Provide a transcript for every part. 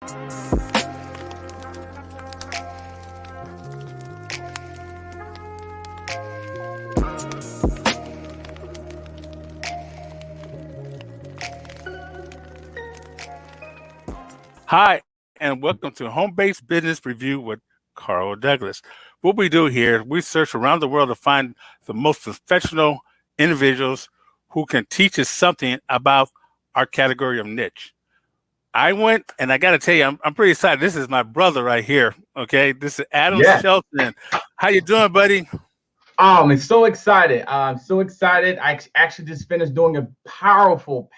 Hi, and welcome to Home Based Business Review with Carl Douglas. What we do here, we search around the world to find the most professional individuals who can teach us something about our category of niche. I went, and I got to tell you, I'm pretty excited. This is my brother right here. Okay, this is Adam Yes. Shelton. How you doing, buddy? I'm so excited. I'm so excited. I actually just finished doing a powerful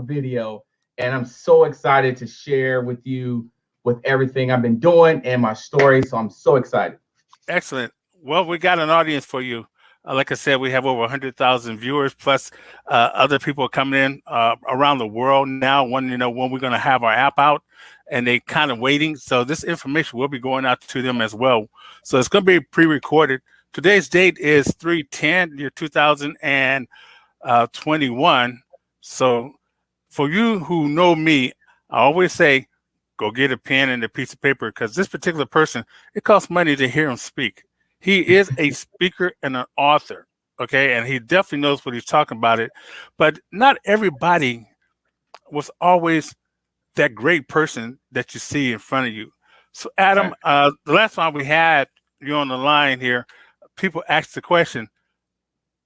video, and I'm so excited to share with you with everything I've been doing and my story. So I'm so excited. Excellent. Well, we got an audience for you. Like I said, we have over 100,000 viewers, plus other people coming in around the world now. When when we're going to have our app out, and they kind of waiting. So this information will be going out to them as well. So it's going to be pre-recorded. Today's date is 3/10, year 2021. So for you who know me, I always say, go get a pen and a piece of paper, because this particular person, it costs money to hear him speak. He is a speaker and an author, okay? And he definitely knows what he's talking about it. But not everybody was always that great person that you see in front of you. So Adam, the last time we had you on the line here, people asked the question,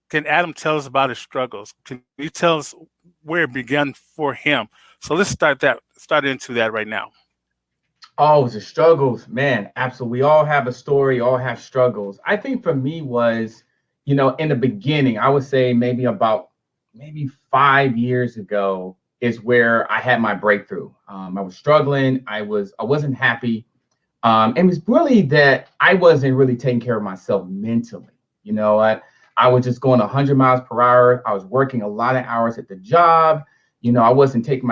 can Adam tell us about his struggles? Can you tell us where it began for him? So let's start into that right now. Oh, the struggles, man. Absolutely. We all have a story, all have struggles. I think for me was, in the beginning, I would say maybe 5 years ago is where I had my breakthrough. I was struggling. I wasn't happy. And it was really that I wasn't really taking care of myself mentally. I was just going 100 miles per hour. I was working a lot of hours at the job. I wasn't taking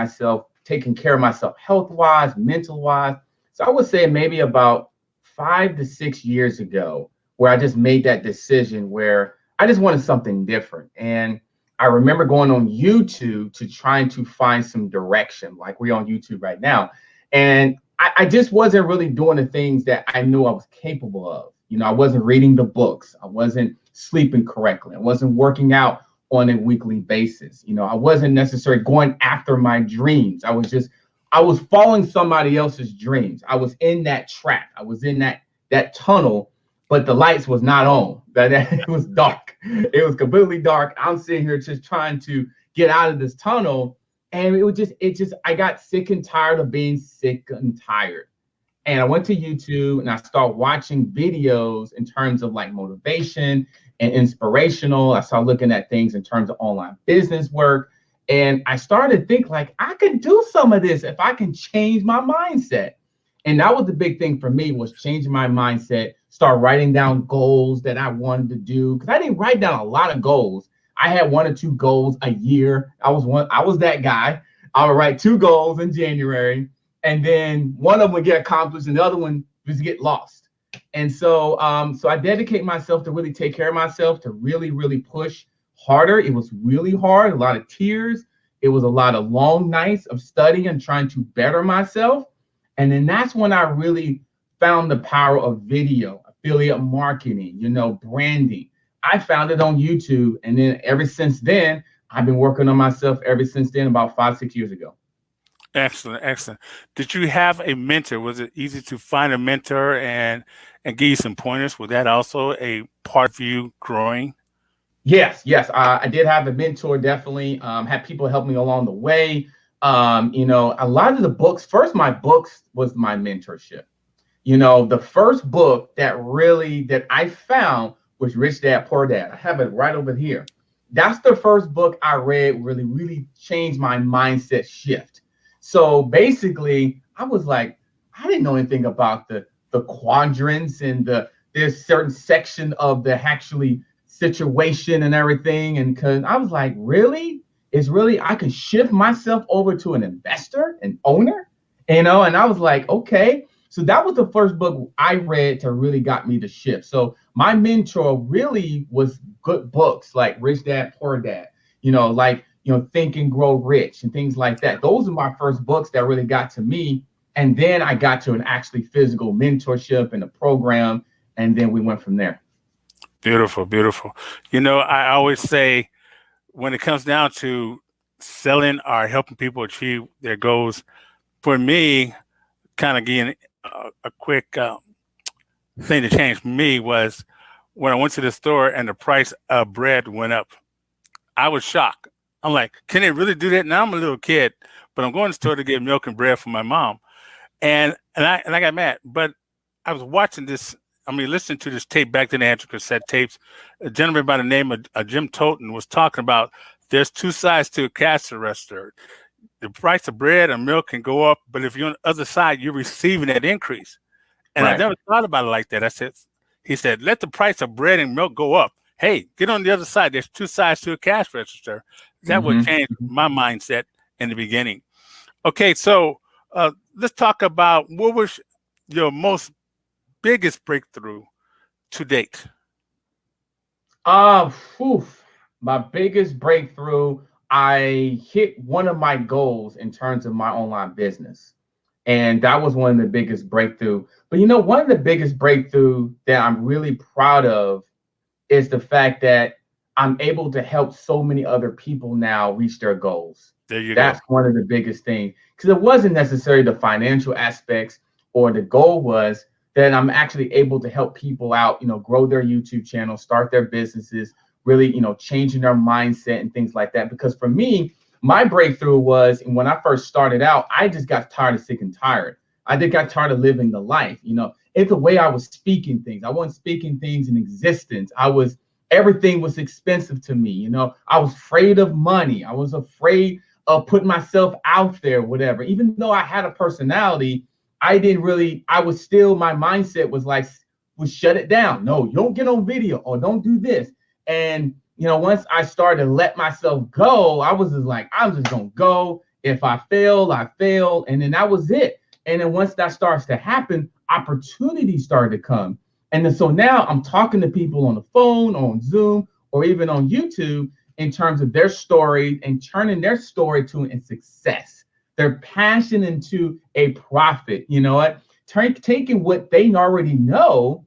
care of myself health-wise, mental-wise. So I would say maybe about 5 to 6 years ago, where I just made that decision where I just wanted something different. And I remember going on YouTube to trying to find some direction, like we're on YouTube right now. And I just wasn't really doing the things that I knew I was capable of. I wasn't reading the books. I wasn't sleeping correctly. I wasn't working out on a weekly basis. I wasn't necessarily going after my dreams. I was following somebody else's dreams. I was in that trap. I was in that tunnel, but the lights was not on. It was dark. It was completely dark. I'm sitting here just trying to get out of this tunnel. And I got sick and tired of being sick and tired. And I went to YouTube and I started watching videos in terms of like motivation and inspirational. I started looking at things in terms of online business work. And I started to think like, I could do some of this if I can change my mindset. And that was the big thing for me, was changing my mindset, start writing down goals that I wanted to do. Because I didn't write down a lot of goals. I had 1 or 2 goals a year. I was that guy. I would write 2 goals in January, and then one of them would get accomplished and the other one would get lost. And so I dedicate myself to really take care of myself, to really, really push harder. It was really hard, a lot of tears. It was a lot of long nights of studying and trying to better myself. And then that's when I really found the power of video, affiliate marketing, branding. I found it on YouTube. And then ever since then, I've been working on myself ever since then, about 5, 6 years ago. Excellent, excellent. Did you have a mentor? Was it easy to find a mentor and give you some pointers? Was that also a part of you growing? Yes. I did have a mentor, definitely. Had people help me along the way. A lot of the books, first, my books was my mentorship. The first book that I found was Rich Dad, Poor Dad. I have it right over here. That's the first book I read, really, really changed my mindset shift. So basically, I was like, I didn't know anything about the quadrants and there's certain section of the actually situation and everything. And because I was like, really? I could shift myself over to an investor, an owner, and I was like, okay. So that was the first book I read to really got me to shift. So my mentor really was good books like Rich Dad, Poor Dad, Think and Grow Rich and things like that. Those are my first books that really got to me. And then I got to an actually physical mentorship and a program. And then we went from there. Beautiful, beautiful. You know, I always say when it comes down to selling or helping people achieve their goals, for me, kind of getting a quick thing to change for me was when I went to the store and the price of bread went up. I was shocked. I'm like, can they really do that? Now I'm a little kid, but I'm going to the store to get milk and bread for my mom. And I got mad. But I was watching this, listening to this tape back then they had cassette tapes. A gentleman by the name of Jim Tolton was talking about there's two sides to a cash register. The price of bread and milk can go up, but if you're on the other side, you're receiving that increase. And I Right. never thought about it like that. He said, let the price of bread and milk go up. Hey, get on the other side. There's two sides to a cash register. That would change my mindset in the beginning. Okay, so let's talk about what was your most biggest breakthrough to date. Phew, my biggest breakthrough, I hit one of my goals in terms of my online business. And that was one of the biggest breakthrough. But one of the biggest breakthrough that I'm really proud of is the fact that I'm able to help so many other people now reach their goals. There you That's go. one of the biggest things. Because it wasn't necessarily the financial aspects, or the goal was that I'm actually able to help people out, grow their YouTube channel, start their businesses, really, changing their mindset and things like that. Because for me, my breakthrough was, and when I first started out, I just got tired of sick and tired. I just got tired of living the life. It's the way I was speaking things. I wasn't speaking things in existence. Everything was expensive to me. I was afraid of money. I was afraid of putting myself out there, whatever. Even though I had a personality, I was still, my mindset was like, shut it down. No, you don't get on video, or don't do this. And, once I started to let myself go, I was just like, I'm just going to go. If I fail, I fail. And then that was it. And then once that starts to happen, opportunities started to come. And then so now I'm talking to people on the phone, on Zoom, or even on YouTube in terms of their story, and turning their story to a success, their passion into a profit. You know what? Taking what they already know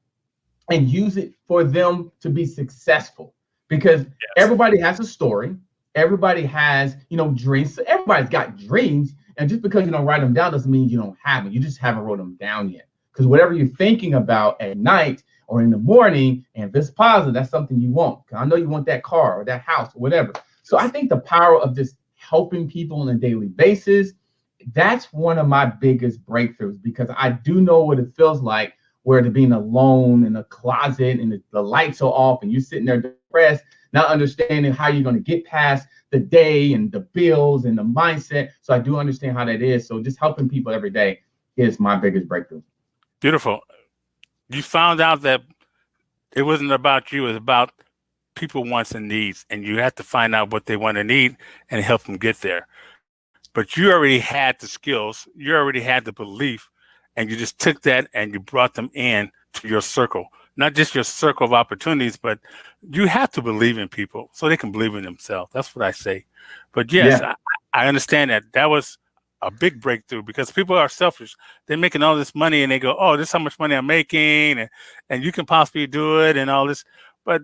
and use it for them to be successful. Because everybody has a story. Everybody has, dreams. Everybody's got dreams. And just because you don't write them down doesn't mean you don't have them. You just haven't wrote them down yet. Because whatever you're thinking about at night or in the morning, and if it's positive, that's something you want. I know you want that car or that house or whatever. So I think the power of just helping people on a daily basis, that's one of my biggest breakthroughs, because I do know what it feels like, where to being alone in a closet and the lights are off and you're sitting there depressed, not understanding how you're going to get past the day and the bills and the mindset. So I do understand how that is. So just helping people every day is my biggest breakthrough. Beautiful. You found out that it wasn't about you, it was about people wants and needs, and you have to find out what they want to need and help them get there. But you already had the skills, you already had the belief, and you just took that and you brought them in to your circle. Not just your circle of opportunities, but you have to believe in people so they can believe in themselves. That's what I say. But yes, I understand that. That was a big breakthrough, because people are selfish. They're making all this money and they go, oh, this is how much money I'm making, and you can possibly do it and all this. But,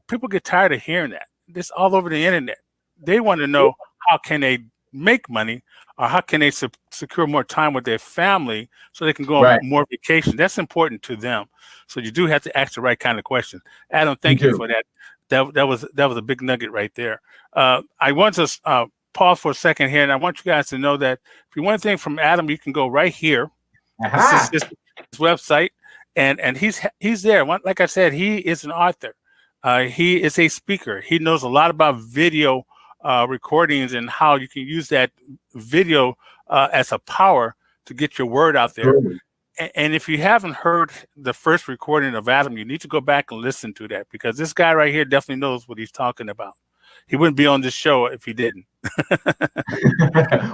people get tired of hearing that. This all over the internet. They want to know, how can they make money, or how can they secure more time with their family so they can go on more vacation. That's important to them. So you do have to ask the right kind of questions. Adam, thank you for that. That was a big nugget right there. I want to pause for a second here, and I want you guys to know that if you want anything from Adam, you can go right here. This is his website, and he's there. Like I said, he is an author. He is a speaker. He knows a lot about video recordings and how you can use that video as a power to get your word out there. And if you haven't heard the first recording of Adam, you need to go back and listen to that, because this guy right here definitely knows what he's talking about. He wouldn't be on this show if he didn't.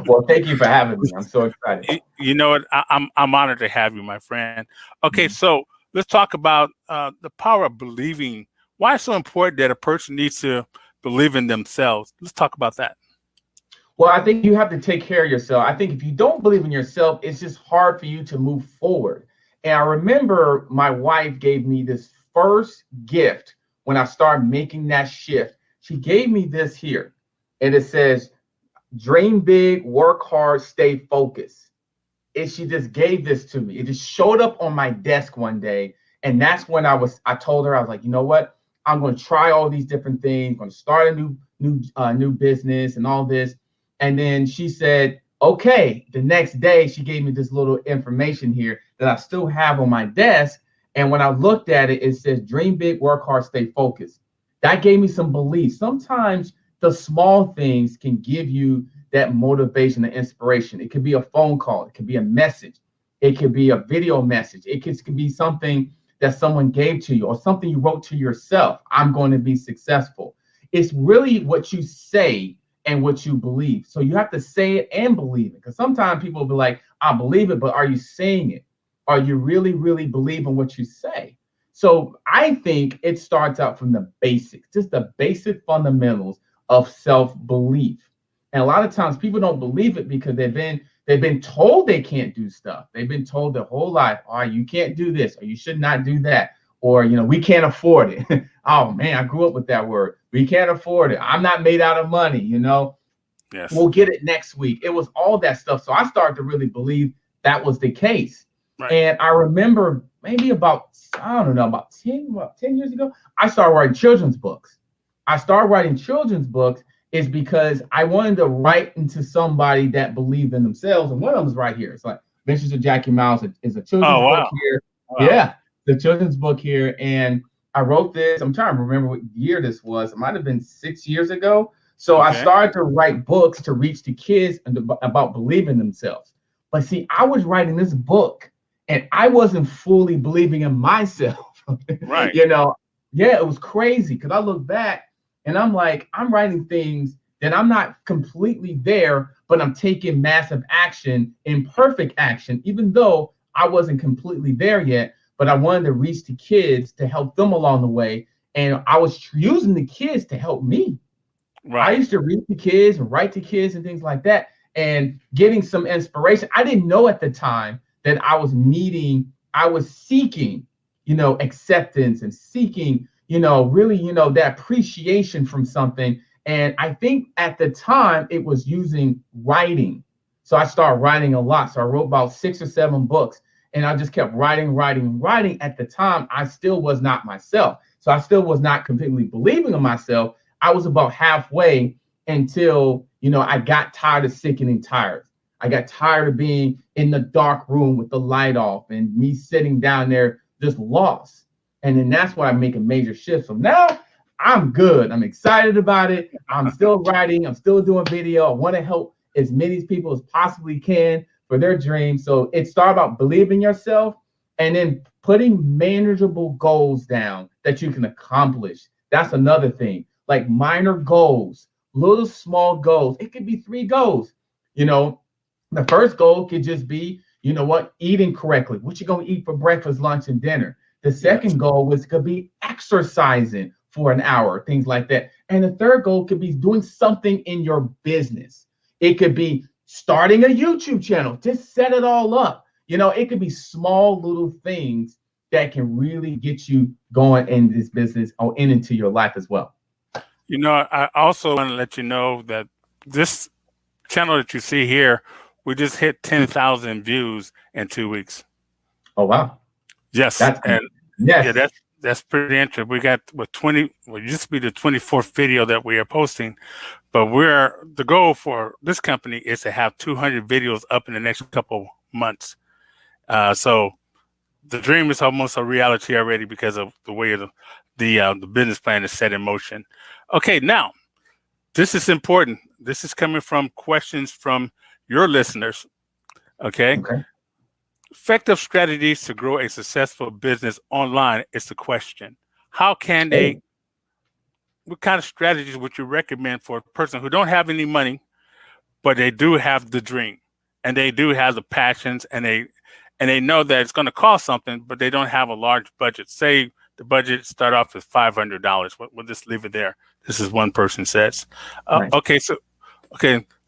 Well, thank you for having me. I'm so excited. You know what? I'm honored to have you, my friend. Okay, so let's talk about the power of believing. Why it's so important that a person needs to believe in themselves. Let's talk about that. Well, I think you have to take care of yourself. I think if you don't believe in yourself, it's just hard for you to move forward. And I remember my wife gave me this first gift when I started making that shift. She gave me this here, and it says, "Dream big, work hard, stay focused." And she just gave this to me. It just showed up on my desk one day. And that's when I told her, I was like, you know what? I'm going to try all these different things. I'm going to start a new business and all this. And then she said, okay. The next day, she gave me this little information here that I still have on my desk. And when I looked at it, it says, dream big, work hard, stay focused. That gave me some belief. Sometimes the small things can give you that motivation and inspiration. It could be a phone call. It could be a message. It could be a video message. It could be something that someone gave to you or something you wrote to yourself. I'm going to be successful. It's really what you say and what you believe. So you have to say it and believe it. Because sometimes people will be like, I believe it, but are you saying it? Are you really, really believing what you say? So I think it starts out from the basics, just the basic fundamentals of self-belief. And a lot of times people don't believe it because they've been told they can't do stuff. They've been told their whole life, oh, you can't do this, or you should not do that, or we can't afford it. Oh man, I grew up with that word. We can't afford it. I'm not made out of money, Yes. We'll get it next week. It was all that stuff. So I started to really believe that was the case. Right. And I remember maybe about 10 years ago, I started writing children's books. I started writing children's books is because I wanted to write into somebody that believed in themselves. And one of them is right here. It's like Adventures of Jackie Miles is a children's book here. Wow. Yeah, the children's book here. And I wrote this. I'm trying to remember what year this was. It might have been 6 years ago. So I started to write books to reach the kids about believing themselves. But see, I was writing this book and I wasn't fully believing in myself. Right. Yeah, it was crazy because I look back and I'm like, I'm writing things that I'm not completely there, but I'm taking massive action, imperfect action, even though I wasn't completely there yet. But I wanted to reach the kids to help them along the way. And I was using the kids to help me. Right. I used to read to kids and write to kids and things like that and getting some inspiration. I didn't know at the time that I was seeking, acceptance and seeking, really, that appreciation from something. And I think at the time it was using writing. So I started writing a lot. So I wrote about 6 or 7 books and I just kept writing. At the time, I still was not myself. So I still was not completely believing in myself. I was about halfway until, I got tired of sickening tires. I got tired of being in the dark room with the light off and me sitting down there just lost. And then that's why I make a major shift. So now I'm good. I'm excited about it. I'm still writing. I'm still doing video. I want to help as many people as possibly can for their dreams. So it started about believing yourself and then putting manageable goals down that you can accomplish. That's another thing. Like minor goals, little small goals. It could be 3 goals. The first goal could just be, eating correctly. What you gonna eat for breakfast, lunch, and dinner. The second goal could be exercising for an hour, things like that. And the third goal could be doing something in your business. It could be starting a YouTube channel. Just set it all up. It could be small little things that can really get you going in this business or into your life as well. I also want to let you know that this channel that you see here, we just hit 10,000 views in 2 weeks. Oh, wow. Yes. That's pretty interesting. We got used to be the 24th video that we are posting, but the goal for this company is to have 200 videos up in the next couple months. So the dream is almost a reality already because of the way the business plan is set in motion. Okay, now this is important. This is coming from questions from your listeners. Okay. Effective strategies to grow a successful business online is the question. What kind of strategies would you recommend for a person who don't have any money, but they do have the dream and they do have the passions and they know that it's going to cost something, but they don't have a large budget? Say the budget start off with $500. We'll just leave it there. This is one person says. Right. Okay.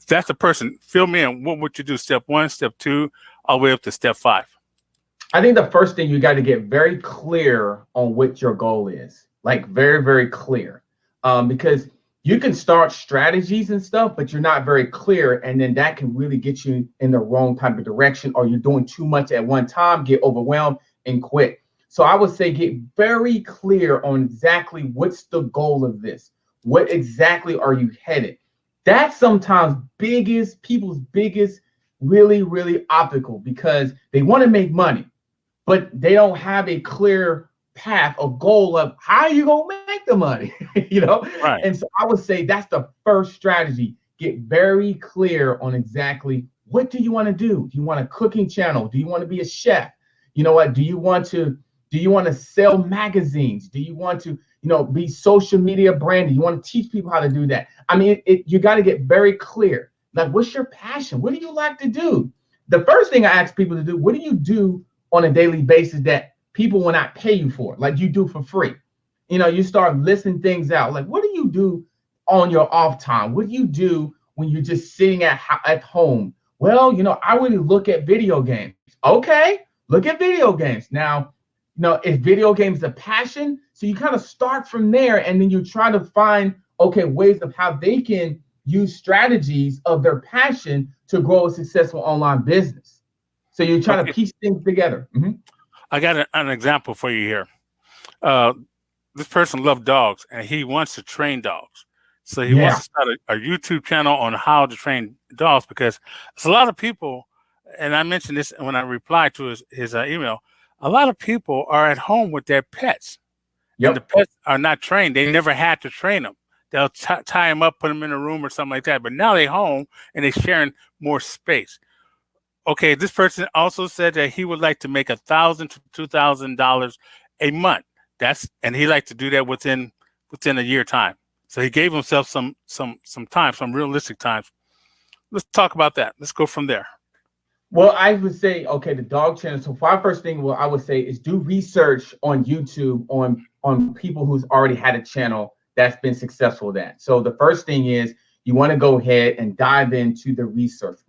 that's the person. Fill me in. What would you do? Step 1, step 2, all the way up to step 5. I think the first thing you got to get very clear on what your goal is, like very, very clear, because you can start strategies and stuff, but you're not very clear, and then that can really get you in the wrong type of direction, or you're doing too much at one time, get overwhelmed, and quit. So I would say get very clear on exactly what's the goal of this. What exactly are you headed? That's sometimes people's biggest, really, really obstacle, because they want to make money, but they don't have a clear path, a goal of how you gonna make the money, you know? Right. And so I would say that's the first strategy. Get very clear on exactly what do you want to do? Do you want a cooking channel? Do you want to be a chef? You know what? Do you want to sell magazines? Do you want to, be social media branding? You want to teach people how to do that? I mean, you got to get very clear. Like, what's your passion? What do you like to do? The first thing I ask people to do, what do you do on a daily basis that people will not pay you for, like you do for free? You start listing things out. Like, what do you do on your off time? What do you do when you're just sitting at home? Well, I really look at video games. Okay, look at video games. Now, is video games a passion? So you kind of start from there, and then you try to find, ways of how they can use strategies of their passion to grow a successful online business. So you're trying to piece things together. Mm-hmm. I got an example for you here. This person loves dogs, and he wants to train dogs. So he wants to start a YouTube channel on how to train dogs, because there's a lot of people, and I mentioned this when I replied to his email, a lot of people are at home with their pets. Yep. And the pets are not trained. They never had to train them. They'll tie them up, put them in a room or something like that. But now they're home, and they're sharing more space. Okay, this person also said that he would like to make $1,000 to $2,000 a month. And he liked to do that within a year time. So he gave himself some time, some realistic times. Let's talk about that. Let's go from there. Well, I would say, the dog channel. So my first thing, I would say is do research on YouTube on people who's already had a channel that's been successful at that. So the first thing is you want to go ahead and dive into the research.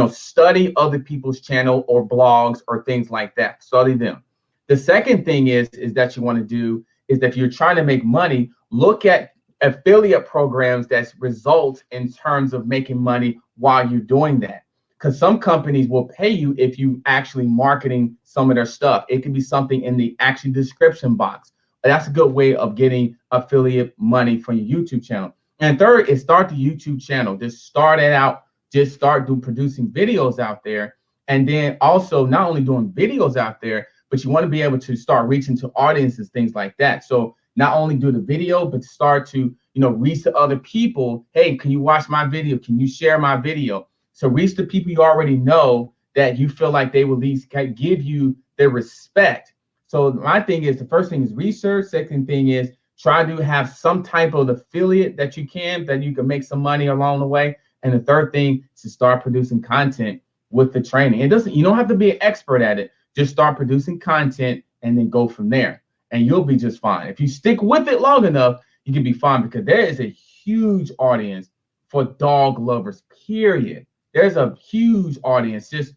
Study other people's channel or blogs or things like that. Study them. The second thing is that you want to do is that if you're trying to make money, look at affiliate programs that result in terms of making money while you're doing that. Because some companies will pay you if you actually marketing some of their stuff. It can be something in the actual description box. That's a good way of getting affiliate money from your YouTube channel. And third is start the YouTube channel. Just start it out. Just start producing videos out there. And then also not only doing videos out there, but you want to be able to start reaching to audiences, things like that. So not only do the video, but start to, reach to other people. Hey, can you watch my video? Can you share my video? So reach the people you already know that you feel like they will at least give you their respect. So my thing is, the first thing is research. Second thing is try to have some type of affiliate that you can make some money along the way. And the third thing is to start producing content with the training. You don't have to be an expert at it. Just start producing content and then go from there. And you'll be just fine. If you stick with it long enough, you can be fine, because there is a huge audience for dog lovers, period. There's a huge audience just,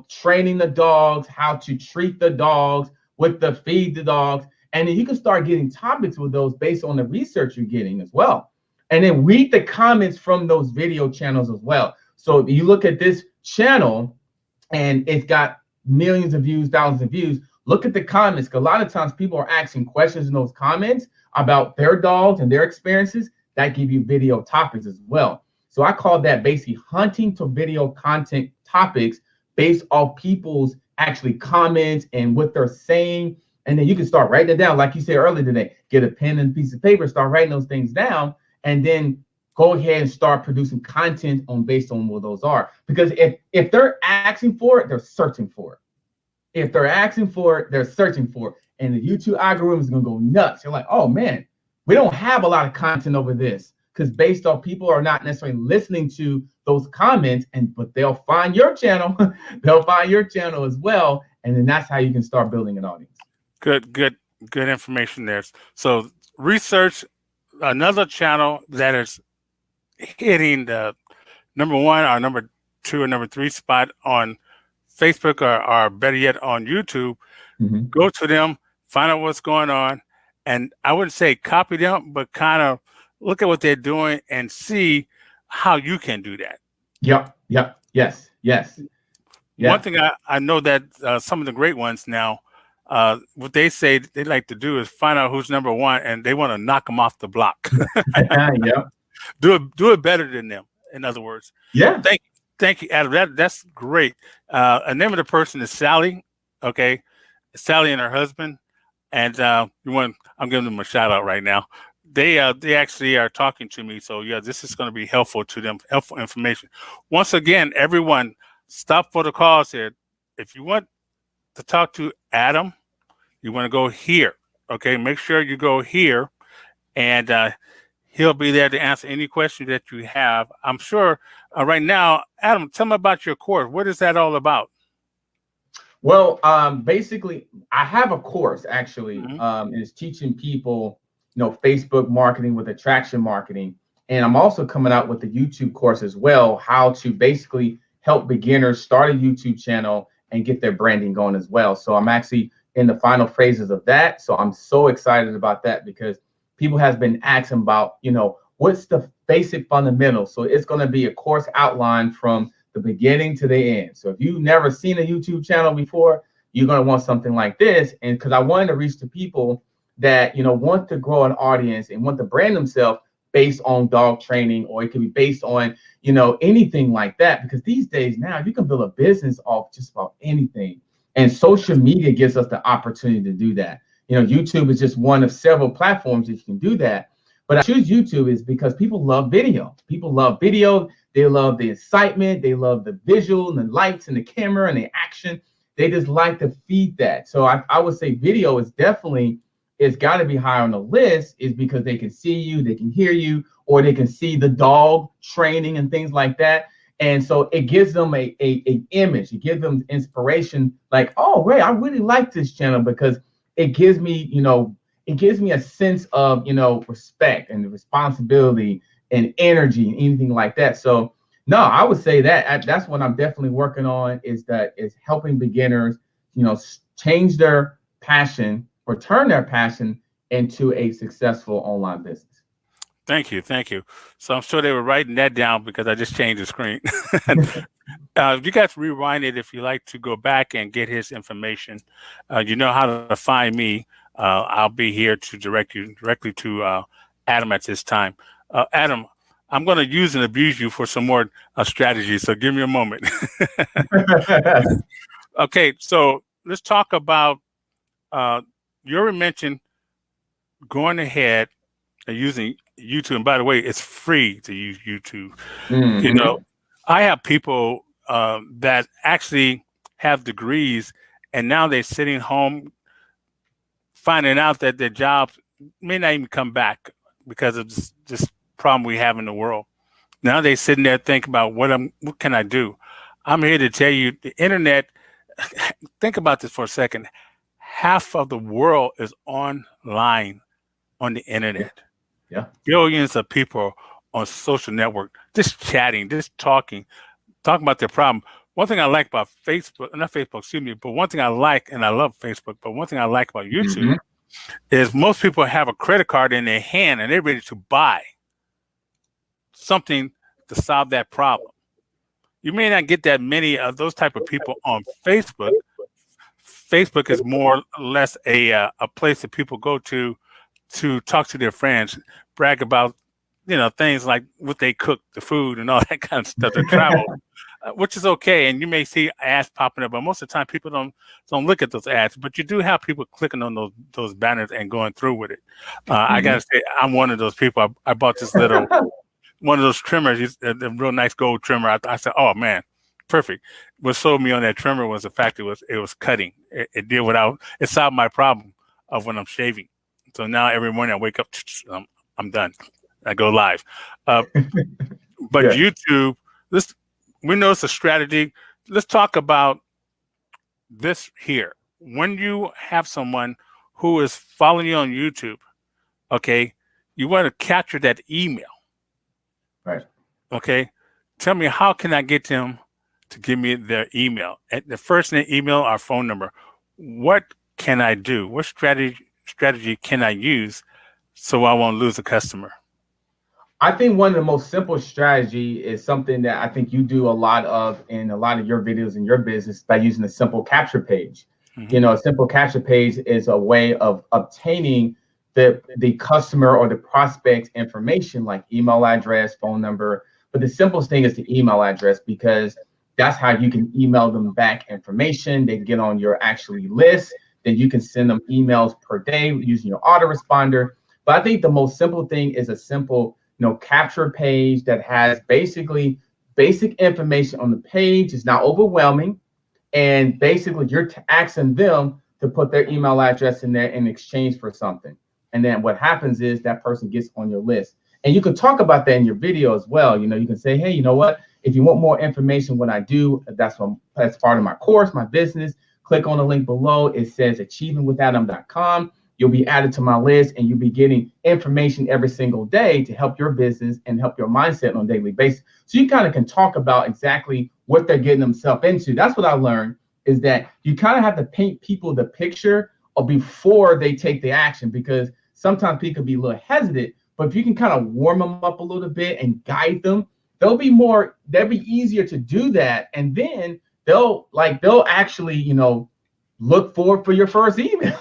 training the dogs, how to treat the dogs, what to feed the dogs. And then you can start getting topics with those based on the research you're getting as well. And then read the comments from those video channels as well. So if you look at this channel and it's got millions of views, thousands of views, look at the comments. Because a lot of times people are asking questions in those comments about their dogs and their experiences that give you video topics as well. So I call that basically hunting to video content topics based off people's actually comments and what they're saying. And then you can start writing it down. Like you said earlier today, get a pen and a piece of paper, start writing those things down, and then go ahead and start producing content based on what those are. Because if they're asking for it, they're searching for it. If they're asking for it, they're searching for it. And the YouTube algorithm is going to go nuts. You're like, oh man, we don't have a lot of content over this. Because based off, people are not necessarily listening to those comments, but they'll find your channel. They'll find your channel as well. And then that's how you can start building an audience. Good information there. So research another channel that is hitting the number one or number two or number three spot on Facebook or better yet on YouTube, Mhm. go to them, find out what's going on. And I wouldn't say copy them, but kind of look at what they're doing and see how you can do that. Yep. Yep. Yes. Yes. One Yeah. thing I know that some of the great ones now, what they say they like to do is find out who's number one, and they want to knock them off the block. Yep. Do it better than them. In other words, Yeah. thank you, Adam. That's great. The name of the person is Sally. Okay, Sally and her husband, and I'm giving them a shout out right now. They actually are talking to me, so yeah, this is going to be helpful to them, helpful information. Once again, everyone, stop for the calls here. If you want to talk to Adam, you want to go here. Okay, make sure you go here, and he'll be there to answer any question that you have. I'm sure right now, Adam, tell me about your course. What is that all about? Well, basically, I have a course actually, Mm-hmm. and it's teaching people, Facebook marketing with attraction marketing. And I'm also coming out with the YouTube course as well, how to basically help beginners start a YouTube channel and get their branding going as well. So I'm actually in the final phases of that. So I'm so excited about that because people has been asking about, what's the basic fundamentals. So it's going to be a course outline from the beginning to the end. So if you've never seen a YouTube channel before, you're going to want something like this. And because I wanted to reach the people that, want to grow an audience and want to brand themselves based on dog training, or it could be based on, anything like that. Because these days now you can build a business off just about anything. And social media gives us the opportunity to do that. YouTube is just one of several platforms that you can do that. But I choose YouTube is because people love video. People love video. They love the excitement. They love the visual and the lights and the camera and the action. They just like to feed that. So I would say video is definitely, it's got to be higher on the list, is because they can see you, they can hear you, or they can see the dog training and things like that. And so it gives them a image. It gives them inspiration. Like, oh, wait, I really like this channel because it gives me, it gives me a sense of, respect and responsibility and energy and anything like that. So no, I would say that that's what I'm definitely working on, is helping beginners, change their passion or turn their passion into a successful online business. Thank you. So I'm sure they were writing that down because I just changed the screen. You guys rewind it if you like to go back and get his information. You know how to find me. I'll be here to direct you directly to Adam at this time. Adam, I'm going to use and abuse you for some more strategies, so give me a moment. Okay, so let's talk about you already mentioned going ahead and using YouTube. And by the way, it's free to use YouTube. Mm-hmm. I have people that actually have degrees, and now they're sitting home finding out that their jobs may not even come back because of this problem we have in the world. Now they're sitting there thinking about what can I do? I'm here to tell you the internet, think about this for a second. Half of the world is online on the internet. Yeah. Billions of people on social network, just chatting, just talking about their problem. One thing I like about not Facebook, excuse me, but one thing I like, and I love Facebook, but one thing I like about YouTube is most people have a credit card in their hand and they're ready to buy something to solve that problem. You may not get that many of those type of people on Facebook. Facebook is more or less a place that people go to talk to their friends, brag about, things like what they cook, the food, and all that kind of stuff. To travel, which is okay, and you may see ads popping up, but most of the time people don't look at those ads. But you do have people clicking on those banners and going through with it. I gotta say, I'm one of those people. I bought this little one of those trimmers, a real nice gold trimmer. I said, oh man, perfect. What sold me on that trimmer was the fact it was cutting. It did it solved my problem of when I'm shaving. So now every morning I wake up, I'm done. I go live. But Yeah. YouTube, we know it's a strategy. Let's talk about this here. When you have someone who is following you on YouTube, okay, you want to capture that email. Right. Okay. tell me, how can I get them to give me their email? At the first name, email, or phone number. What can I do? What strategy can I use so I won't lose a customer? I think one of the most simple strategy is something that I think you do a lot of in a lot of your videos in your business by using a simple capture page. Hmm. You know, a simple capture page is a way of obtaining the customer or the prospect's information like email address, phone number. But the simplest thing is the email address because that's how you can email them back information. They get on your actually list. Then you can send them emails per day using your autoresponder. But I think the most simple thing is a simple capture page that has basically basic information on the page. It's not overwhelming. And basically, you're asking them to put their email address in there in exchange for something. And then what happens is that person gets on your list. And you can talk about that in your video as well. You know, you can say, hey, you know what? If you want more information, what I do, that's part of my course, my business. Click on the link below. It says achievementwithadam.com. You'll be added to my list and you'll be getting information every single day to help your business and help your mindset on a daily basis. So you kind of can talk about exactly what they're getting themselves into. That's what I learned is that you kind of have to paint people the picture of before they take the action because sometimes people can be a little hesitant, but if you can kind of warm them up a little bit and guide them, they'll be easier to do that. And then they'll actually, look forward for your first email.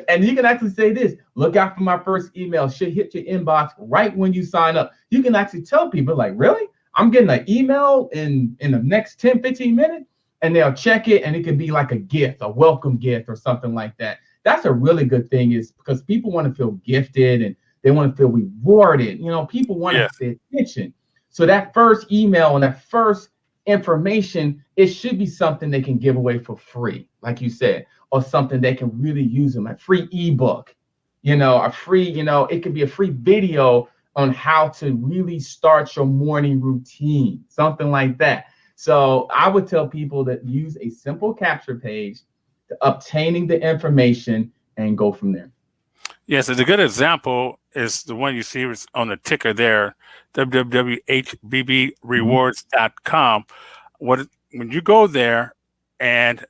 And you can actually say this, look out for my first email, should hit your inbox right when you sign up. You can actually tell people like, really? I'm getting an email in the next 10, 15 minutes, and they'll check it and it can be like a gift, a welcome gift or something like that. That's a really good thing is because people want to feel gifted and they want to feel rewarded. People want to Yes. pay attention. So that first email and that first information, it should be something they can give away for free, like you said, or something they can really use them, a free ebook, a free, it could be a free video on how to really start your morning routine, something like that. So I would tell people that use a simple capture page to obtaining the information and go from there. Yes, a good example is the one you see on the ticker there, www.hbbrewards.com. When you go there and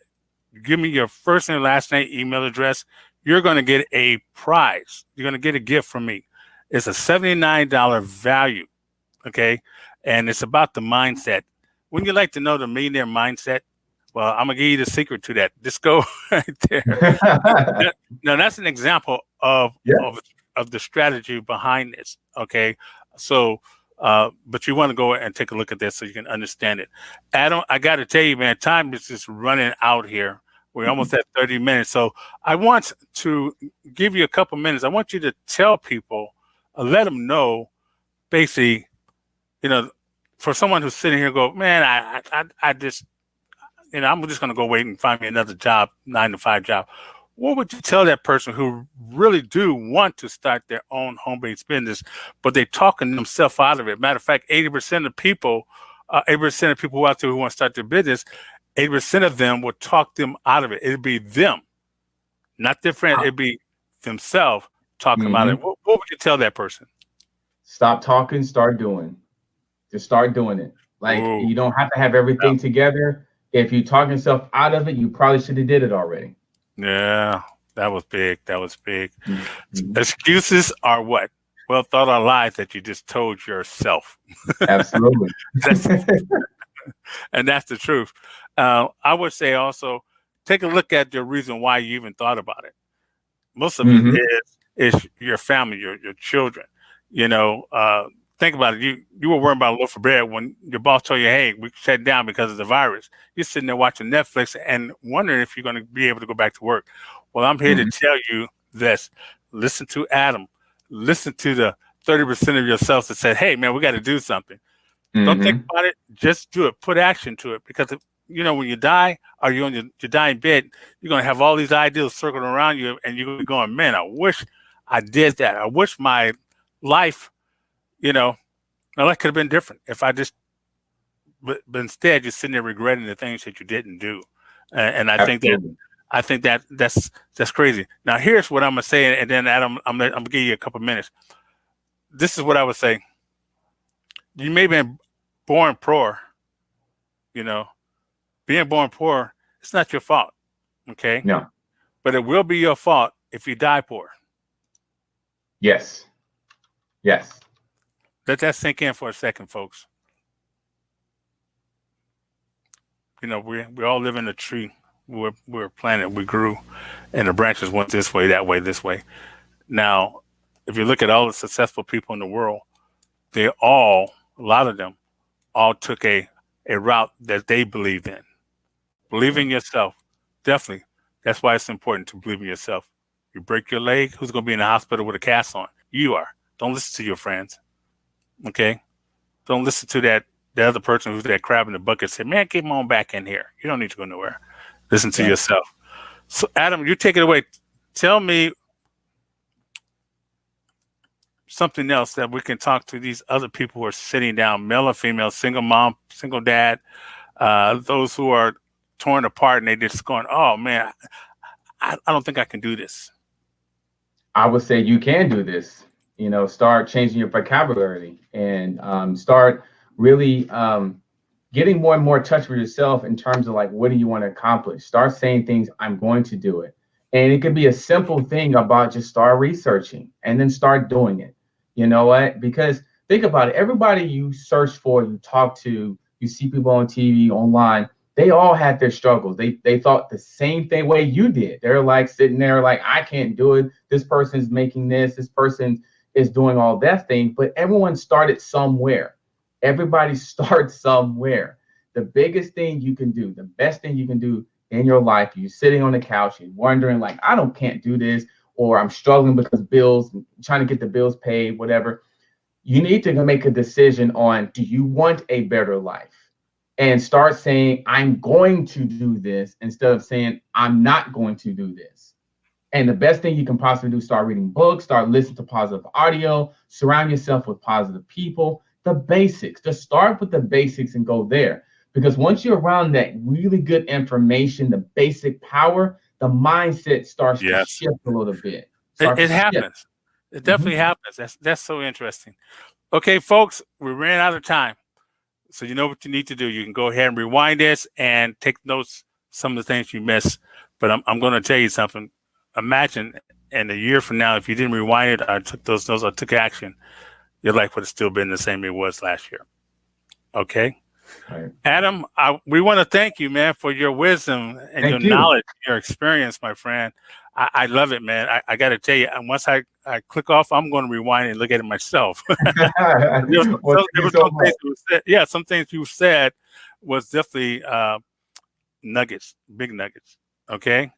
give me your first and last name, email address, you're going to get a prize. You're going to get a gift from me. It's a $79 value, okay? And it's about the mindset. Wouldn't you like to know the millionaire mindset? Well, I'm going to give you the secret to that. Just go right there. Now, that's an example of the strategy behind this, okay? So, but you want to go and take a look at this so you can understand it. Adam, I got to tell you, man, time is just running out here. We're almost at 30 minutes. So I want to give you a couple minutes. I want you to tell people, let them know, basically, for someone who's sitting here and go, man, I just, I'm just going to go wait and find me another job, 9-to-5 job. What would you tell that person who really do want to start their own home-based business, but they're talking themselves out of it? Matter of fact, 80% of people who out there who want to start their business, 80% of them will talk them out of it. It'd be them, not their friend. It'd be themselves talking about it. What would you tell that person? Stop talking, start doing. Just start doing it. Like, you don't have to have everything together. If you talk yourself out of it, you probably should have did it already. Yeah, that was big. Excuses are what? Well thought out lies that you just told yourself. Absolutely. And that's the truth. I would say also, take a look at your reason why you even thought about it. Most of it is your family, your children. Think about it. You were worrying about a loaf of bread when your boss told you, hey, we shut down because of the virus. You're sitting there watching Netflix and wondering if you're going to be able to go back to work. Well, I'm here to tell you this. Listen to Adam. Listen to the 30% of yourself that said, hey, man, we got to do something. Don't think about it. Just do it. Put action to it. Because, when you die or you're on your dying bed, you're going to have all these ideas circling around you and you're going to be going, man, I wish I did that. I wish my life, now that could have been different if I just, but instead you're sitting there regretting the things that you didn't do. And I think that's crazy. Now here's what I'm going to say. And then Adam, I'm going to give you a couple minutes. This is what I would say. You may have been born poor, you know, being born poor, it's not your fault. Okay. No. But it will be your fault if you die poor. Yes. Yes. Let that sink in for a second, folks. You know, we all live in a tree. We're planted, we grew, and the branches went this way, that way, this way. Now, if you look at all the successful people in the world, they all, a lot of them, all took a route that they believed in. Believe in yourself. Definitely. That's why it's important to believe in yourself. You break your leg, who's going to be in the hospital with a cast on? You are. Don't listen to your friends. Okay? Don't listen to the other person who's that crab in the bucket say, man, get him on back in here. You don't need to go nowhere. Listen to yourself. So, Adam, you take it away. Tell me something else that we can talk to these other people who are sitting down, male or female, single mom, single dad, those who are torn apart and they just going, oh, man, I don't think I can do this. I would say you can do this. Start changing your vocabulary and start really getting more and more in touch with yourself in terms of like, what do you want to accomplish? Start saying things, I'm going to do it. And it could be a simple thing about just start researching and then start doing it. You know what? Because think about it. Everybody you search for, you talk to, you see people on TV, online, they all had their struggles. They thought the same thing way you did. They're like sitting there like, I can't do it. This person's making this person is doing all that thing. But everyone started somewhere. Everybody starts somewhere. The biggest thing you can do, the best thing you can do in your life, you're sitting on the couch and wondering like, can't do this, or I'm struggling because bills, trying to get the bills paid, whatever. You need to make a decision on, do you want a better life? And start saying, I'm going to do this instead of saying, I'm not going to do this. And the best thing you can possibly do, start reading books, start listening to positive audio, surround yourself with positive people, the basics. Just start with the basics and go there. Because once you're around that really good information, the basic power, the mindset starts to shift a little bit. It happens. It definitely happens. That's so interesting. Okay, folks, we ran out of time. So you know what you need to do. You can go ahead and rewind this and take notes, some of the things you missed. But I'm going to tell you something. Imagine in a year from now, if you didn't rewind it, I took those notes, I took action, your life would have still been the same it was last year. Okay? Right. Adam, we want to thank you, man, for your wisdom and your knowledge, your experience, my friend. I love it, man. I got to tell you, and once I click off, I'm going to rewind and look at it myself. Some things you said was definitely nuggets, big nuggets. Okay.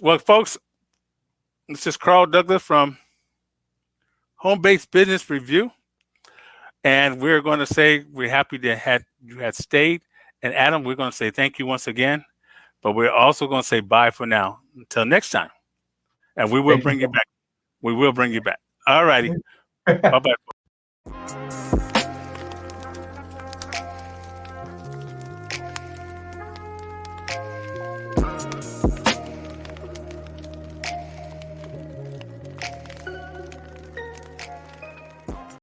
Well, folks, this is Carl Douglas from Home-Based Business Review. And we're going to say we're happy that you had stayed. And Adam, we're going to say thank you once again. But we're also going to say bye for now. Until next time. And we will bring you back. We will bring you back. All righty. Bye-bye.